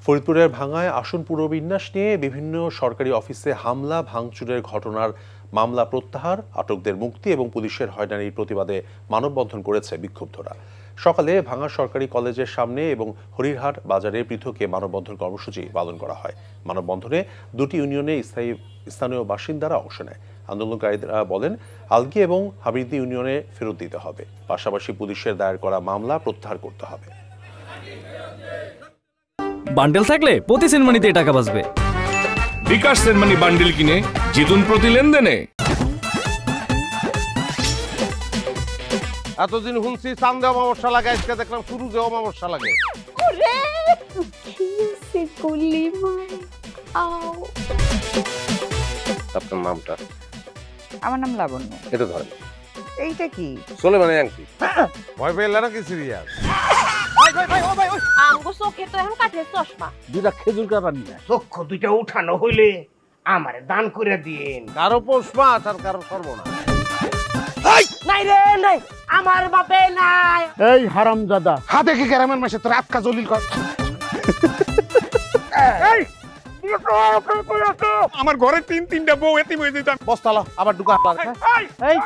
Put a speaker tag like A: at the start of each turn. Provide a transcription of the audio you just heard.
A: ফরিদপুরের ভাঙ্গায় আসন পুনর্বিন্যাস নিয়ে বিভিন্ন সরকারি অফিসে হামলা ভাঙচুরের ঘটনার মামলা প্রত্যাহার, আটকদের মুক্তি এবং পুলিশের হয়রানির প্রতিবাদে মানববন্ধন করেছে বিক্ষুব্ধরা। সকালে ভাঙ্গা সরকারি কলেজের সামনে এবং হরিরহাট বাজারে পৃথকে মানববন্ধন কর্মসূচি পালন করা হয়। মানববন্ধনে দুটি ইউনিয়নে স্থানীয় বাসিন্দারা অংশ নেয়। আন্দোলনকারীরা বলেন, আলগি এবং হাবিদি ইউনিয়নে ফেরত দিতে হবে, পাশাপাশি পুলিশের দায়ের করা মামলা প্রত্যাহার করতে হবে।
B: বান্ডেল থাকলে প্রতি সেনমানিতে টাকা বাঁচবে।
C: বিকাশ সেনমানি বান্ডেল কিনে জিতুন প্রতি লেনদেনে।
D: এতদিন শুনছি চাঁদে অমাবস্যা লাগে, আজকে দেখলাম সূর্যে অমাবস্যা লাগে। আপনার নামটা?
E: আমার নাম লাবণ্য।
D: এটা ধরেন।
E: এইটা কি?
D: চলে মানে আংটি। ভয় পেলে নাকি সিরিয়াস?
F: দুইটা খেজুর কাটা নিয়ে
G: চক্ষু দুইটা উঠানো হইলে আমারে দান করে দিন।
D: কারো পৌষ মাস আর কারো সর্বনাশ।
G: নাই রে নাই, আমার বাপে নাই।
F: এই হারামজাদা,
G: হাতে কি গ্রামের মাসে তোর আটকা জলিল কর।
C: আমার ঘরে তিনটা বউ এতিম হয়ে যেতাম।
D: বস্তালা আবার ঢুকা।
F: এই